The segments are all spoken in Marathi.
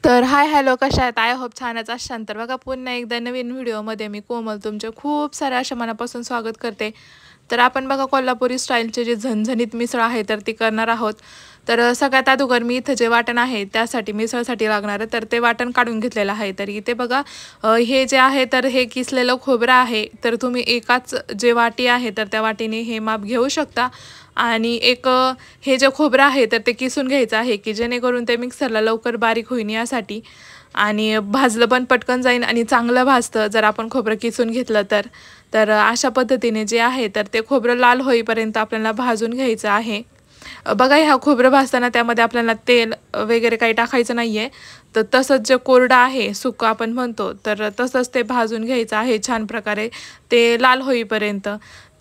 तर हाय हॅलो कशा आहेत? आय होप छानच असाल. तर बघा पुन्हा एकदा नवीन व्हिडिओमध्ये मी कोमल तुमचे खूप साऱ्या अशा मनापासून स्वागत करते. तर आपण बघा कोल्हापुरी स्टाईलचे जे झणझणीत मिसळ आहे तर ती करणार आहोत. तर सगळ्यात अगोदर मी इथं जे वाटण आहे त्यासाठी मिसळसाठी लागणार तर ते वाटण काढून घेतलेलं आहे. तर इथे बघा हे जे आहे तर हे किसलेलं खोबरं आहे. तर तुम्ही एकाच जे वाटी आहे तर त्या वाटीने हे माप घेऊ शकता. आणि एक हे जे खोबरं आहे तर ते किसून घ्यायचं आहे की जेणेकरून ते मिक्सरला लवकर बारीक होईन यासाठी. आणि भाजलं पण पटकन जाईन आणि चांगलं भाजतं जर आपण खोबरं किसून घेतलं तर. तर अशा पद्धतीने जे आहे तर ते खोबरं लाल होईपर्यंत आपल्याला भाजून घ्यायचं आहे. बघा ह्या खोबरं भाजताना त्यामध्ये आपल्याला तेल वगैरे काही टाकायचं नाही आहे. तर तसंच जे कोरडं आहे सुकं आपण म्हणतो तर तसंच ते भाजून घ्यायचं आहे छान प्रकारे ते लाल होईपर्यंत.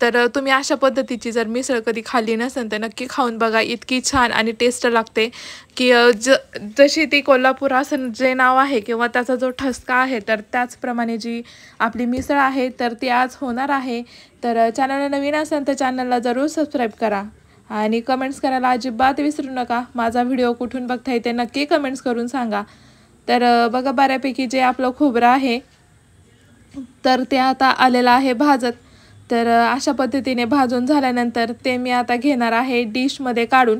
तर तुम्ही अशा पद्धतीची जर मिसळ कधी खाल्ली नसेल तर नक्की खाऊन बघा. इतकी छान आणि टेस्ट लागते की जशी ती कोल्हापूर असं जे नाव आहे किंवा त्याचा जो ठसका आहे तर त्याचप्रमाणे जी आपली मिसळ आहे तर ती आज होणार आहे. तर चॅनलला नवीन असेल तर चॅनलला जरूर सबस्क्राईब करा आणि कमेंट्स करायला अजिबात विसरू नका. माझा व्हिडिओ कुठून बघताय ते नक्की कमेंट्स करून सांगा. तर बघा बऱ्यापैकी जे आपलं खोबरं आहे तर ते आता आलेलं आहे भाजत. तर अशा पद्धतीने भाजून झाल्यानंतर ते मी आता घेणार आहे डिशमध्ये काढून.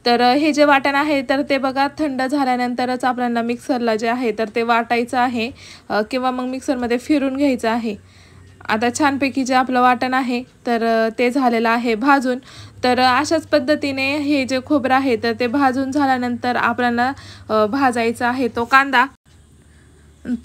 तर हे जे वाटण आहे तर ते बघा थंड झाल्यानंतरच आपल्याला मिक्सरला जे आहे तर ते वाटायचं आहे किंवा मग मिक्सरमध्ये फिरून घ्यायचं आहे. आता छानपैकी जे आपलं वाटण आहे तर ते झालेलं आहे भाजून. तर अशाच पद्धतीने हे जे खोबरं आहे तर ते भाजून झाल्यानंतर आपल्याला भाजायचा आहे तो कांदा.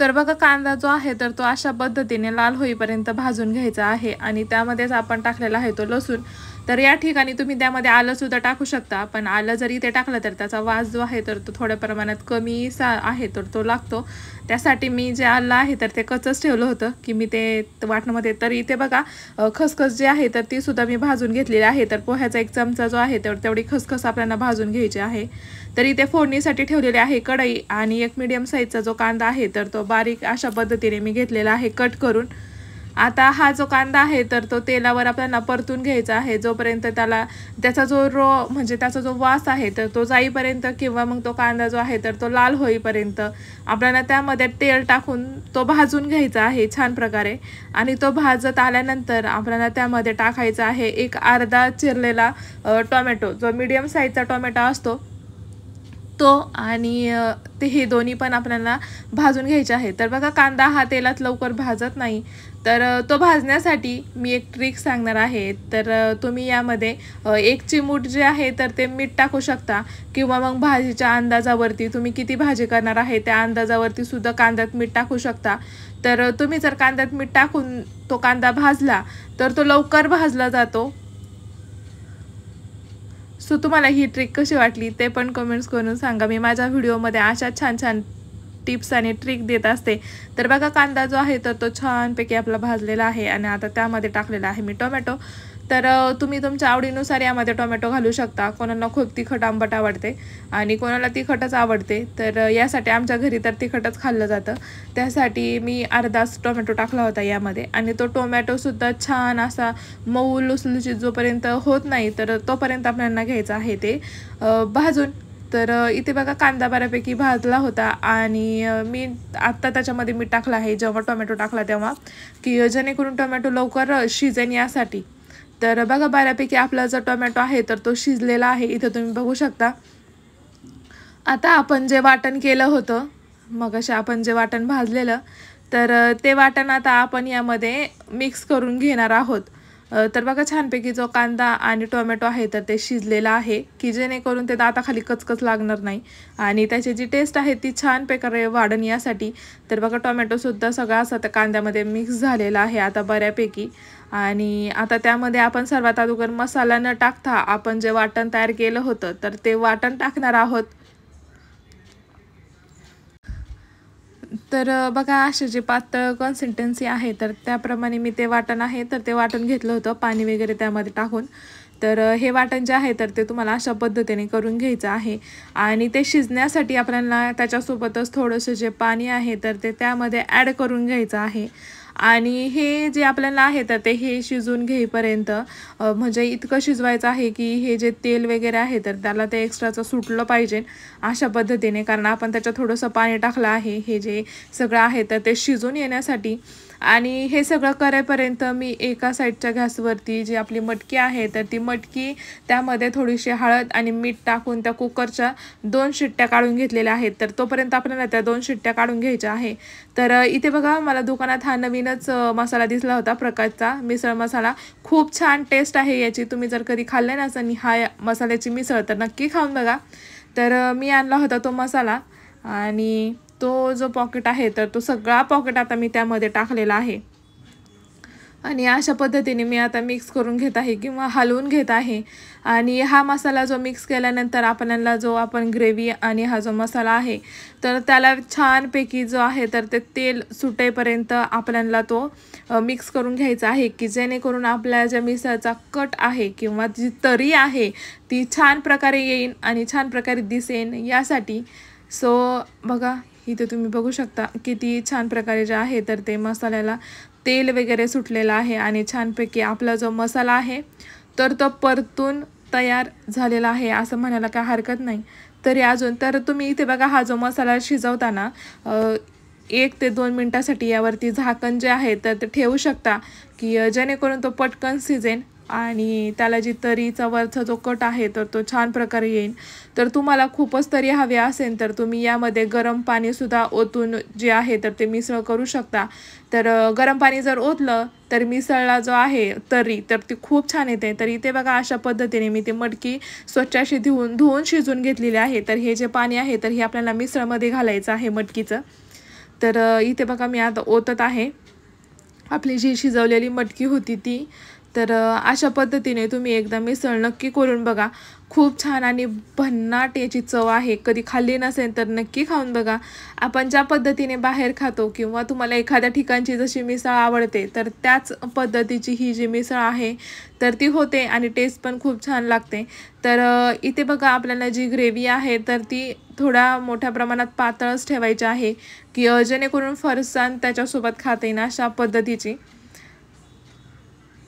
तर बघा कांदा जो आहे तर तो अशा पद्धतीने लाल होईपर्यंत भाजून घ्यायचा आहे आणि त्यामध्येच आपण टाकलेला आहे तो लसूण. तर या ठिकाणी तुम्ही त्यामध्ये आलं सुद्धा टाकू शकता, पण आलं जरी ते टाकलं तर त्याचा वास जो आहे तर तो थोड्या प्रमाणात कमी आहे तर तो लागतो. त्यासाठी मी जे आलं आहे तर ते कच्चंच ठेवलं होतं की मी ते वाटणामध्ये. तर इथे बघा खसखस जी आहे तर ती सुद्धा मी भाजून घेतलेली आहे. तर पोह्याचा एक चमचा जो आहे तर तेवढी खसखस आपल्याला भाजून घ्यायची आहे. तर इथे फोडणीसाठी ठेवलेली आहे कढई आणि एक मीडियम साईजचा जो कांदा आहे तर तो बारीक अशा पद्धतीने मी घेतलेला आहे कट करून. आता हा जो कांदा आहे तर तो तेलावर आपल्याला परतून घ्यायचा आहे जोपर्यंत त्याचा जो म्हणजे त्याचा जो वास आहे तर तो जाईपर्यंत किंवा मग तो कांदा जो आहे तर तो लाल होईपर्यंत आपल्याला त्यामध्ये तेल टाकून तो भाजून घ्यायचा आहे छान प्रकारे. आणि तो भाजत आल्यानंतर आपल्याला त्यामध्ये टाकायचा आहे एक अर्धा चिरलेला टोमॅटो, जो मीडियम साईजचा टोमॅटो असतो तो. आणि ते हे दोन्ही पण आपल्याला भाजून घ्यायचे आहे. तर बघा कांदा हा तेलात लवकर भाजत नाही तर तो भाजण्यासाठी मी एक ट्रिक सांगणार आहे. तर तुम्ही यामध्ये एक चिमूट जे आहे तर ते मीठ टाकू शकता किंवा मग भाजीच्या अंदाजावरती तुम्ही किती भाजी करणार आहे त्या अंदाजावरती सुद्धा कांद्यात मीठ टाकू शकता. तर तुम्ही जर कांद्यात मीठ टाकून तो कांदा भाजला तर तो लवकर भाजला जातो. सो तुम्हाला ही ट्रिक कशी वाटली ते पण कमेंट्स करून सांगा. मी माझ्या व्हिडिओमध्ये अशा छान छान टिप्स आणि ट्रिक देत असते. तर बघा कांदा जो आहे तर तो छानपैकी आपला भाजलेला आहे आणि आता त्यामध्ये टाकलेला आहे मी टोमॅटो. तर तुम्ही तुमच्या आवडीनुसार यामध्ये टोमॅटो घालू शकता. कोणाला खूप तिखट आंबट आवडते आणि कोणाला तिखटच आवडते. तर यासाठी आमच्या घरी तर तिखटच खाल्लं जातं. त्यासाठी मी अर्धाच टोमॅटो टाकला होता यामध्ये आणि तो टोमॅटोसुद्धा छान असा मऊ लुसलुशीत जोपर्यंत होत नाही तर तोपर्यंत आपल्याला घ्यायचं आहे ते भाजून. तर इथे बघा कांदा बऱ्यापैकी भाजला होता आणि मी आत्ता त्याच्यामध्ये मीठ टाकलं आहे जेव्हा टोमॅटो टाकला तेव्हा, की जेणेकरून टोमॅटो लवकर शिजेन यासाठी. तर बघा बऱ्यापैकी आपला जो टोमॅटो आहे तर तो शिजलेला आहे इथं तुम्ही बघू शकता. आता आपण जे वाटण केलं होतं मगाशी आपण जे वाटण भाजलेलं तर ते वाटण आता आपण यामध्ये मिक्स करून घेणार आहोत. तर बघा छानपैकी जो कांदा आणि टोमॅटो आहे तर ते शिजलेला आहे की जेणेकरून ते दाताखाली कचकच लागणार नाही आणि त्याची जी टेस्ट आहे ती छान प्रकारे वाढन यासाठी. तर बघा टोमॅटोसुद्धा सगळा असा त्या कांद्यामध्ये मिक्स झालेला आहे आता बऱ्यापैकी. आणि आता त्यामध्ये आपण सर्वात अगोदर मसाला न टाकता आपण जे वाटण तयार केलं होतं तर ते वाटण टाकणार आहोत. तर बघा अशी जी पातळ कन्सिस्टन्सी आहे तर त्याप्रमाणे मी ते वाटण आहे तर ते वाटण घेतलं होतं पाणी वगैरे त्यामध्ये टाकून. तर हे वाटण जे आहे तर ते तुम्हाला अशा पद्धतीने करून घ्यायचं आहे आणि ते शिजण्यासाठी आपल्याला त्याच्यासोबतच थोडंसं जे पाणी आहे तर ते त्यामध्ये ॲड करून घ्यायचं आहे. आणि हे जे आपल्याला आहे तर ते हे शिजून घेईपर्यंत म्हणजे इतकं शिजवायचं आहे की हे जे तेल वगैरे आहे तर त्याला ते एक्स्ट्राचं सुटलं पाहिजे अशा पद्धतीने, कारण आपण त्याच्यात थोडंसं पाणी टाकलं आहे हे जे सगळं आहे तर ते शिजून येण्यासाठी. आणि हे सगळं करेपर्यंत मी एका साईडच्या गॅसवरती जी आपली मटकी आहे तर ती मटकी त्यामध्ये थोडीशी हळद आणि मीठ टाकून त्या कुकरच्या 2 शिट्ट्या काढून घेतलेल्या आहेत. तर तोपर्यंत आपल्याला त्या 2 शिट्ट्या काढून घ्यायच्या आहे. तर इथे बघा मला दुकानात हा नवीनच मसाला दिसला होता, प्रकारचा मिसळ मसाला. खूप छान टेस्ट आहे याची. तुम्ही जर कधी खाल्ले नसेल हा मसाल्याची मिसळ तर नक्की खाऊन बघा. तर मी आणला होता तो मसाला आणि तो जो पॉकेट आहे तर तो सगळा पॉकेट आता मी त्यामध्ये टाकलेला आहे. आणि अशा पद्धतीने मी आता मिक्स करून घेत आहे किंवा हलवून घेत आहे. आणि हा मसाला जो मिक्स केल्यानंतर आपल्याला जो आपण ग्रेव्ही आणि हा जो मसाला आहे तर त्याला छानपैकी जो आहे तर ते तेल सुटेपर्यंत आपल्याला तो मिक्स करून घ्यायचा आहे, की जेणेकरून आपल्या ज्या मिसळचा कट आहे किंवा जी तरी आहे ती छान प्रकारे येईल आणि छान प्रकारे दिसेन यासाठी. सो बघा इथे तुम्ही बघू शकता किती छान प्रकारे जे आहे तर ते मसाल्याला तेल वगैरे सुटलेलं आहे आणि छानपैकी आपला जो मसाला आहे तर तो परतून तयार झालेला आहे असं म्हणायला काय हरकत नाही. तरी अजून तर तुम्ही इथे बघा हा जो मसाला शिजवताना 1 ते 2 मिनटासाठी यावरती झाकण जे आहे तर ते ठेवू शकता, की जेणेकरून तो पटकन शिजेन आणि त्याला जी तरीचा वरचा जो कट आहे तर तो छान प्रकारे येईल. तर तुम्हाला खूपच तरी हवे असेल तर तुम्ही यामध्ये गरम पाणीसुद्धा ओतून जे आहे तर ते मिसळ करू शकता. तर गरम पाणी जर ओतलं तर मिसळला जो आहे तरी तर ती खूप छान येते. तर इथे बघा अशा पद्धतीने मी ती मटकी स्वच्छ अशी धुवून शिजून घेतलेली आहे. तर हे जे पाणी आहे तर हे आपल्याला मिसळमध्ये घालायचं आहे मटकीचं. तर इथे बघा मी आता ओतत आहे आपली जी शिजवलेली मटकी होती ती. तर अशा पद्धतीने तुम्ही एकदा मिसळ नक्की करून बघा. खूप छान आणि भन्नाट याची चव आहे. कधी खाल्ली नसेल तर नक्की खाऊन बघा. आपण ज्या पद्धतीने बाहेर खातो किंवा तुम्हाला एखाद्या ठिकाणची जशी मिसळ आवडते तर त्याच पद्धतीची ही जी मिसळ आहे तर ती होते आणि टेस्ट पण खूप छान लागते. तर इथे बघा आपल्याला जी ग्रेव्ही आहे तर ती थोड्या मोठ्या प्रमाणात पातळच ठेवायची आहे, की जेणेकरून फरसाण त्याच्यासोबत खाता येईल अशा पद्धतीची.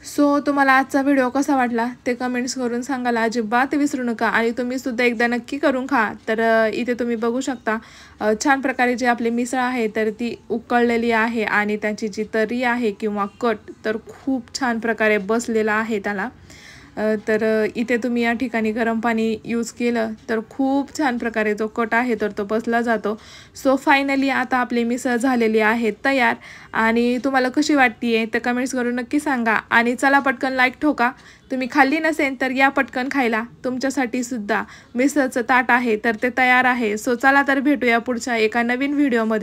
सो तुम्हाला आजचा व्हिडिओ कसा वाटला ते कमेंट्स करून सांगायला अजिबात विसरू नका. आणि तुम्ही सुद्धा एकदा नक्की करून खा. तर इथे तुम्ही बघू शकता छान प्रकारे जी आपली मिसळ आहे तर ती उकळलेली आहे आणि त्याची जी तरी आहे किंवा कट तर खूप छान प्रकारे बसलेला आहे त्याला. तर इथे तुम्ही या ठिकाणी गरम पाणी यूज केलं तर खूप छान प्रकारे जो कट आहे तर तो बसला जातो. सो फायनली आता आपली मिसळ झालेली आहे तयार. आणि तुम्हाला कशी वाटते तर कमेंट्स करून नक्की सांगा. आणि चला पटकन लाईक ठोका. तुम्ही खाल्ली नसेल तर या पटकन खायला. तुमच्यासाठी सुद्धा मिसळचं ताट आहे तर ते तयार आहे. सो चला तर भेटूया पुढच्या एका नवीन व्हिडिओमध्ये.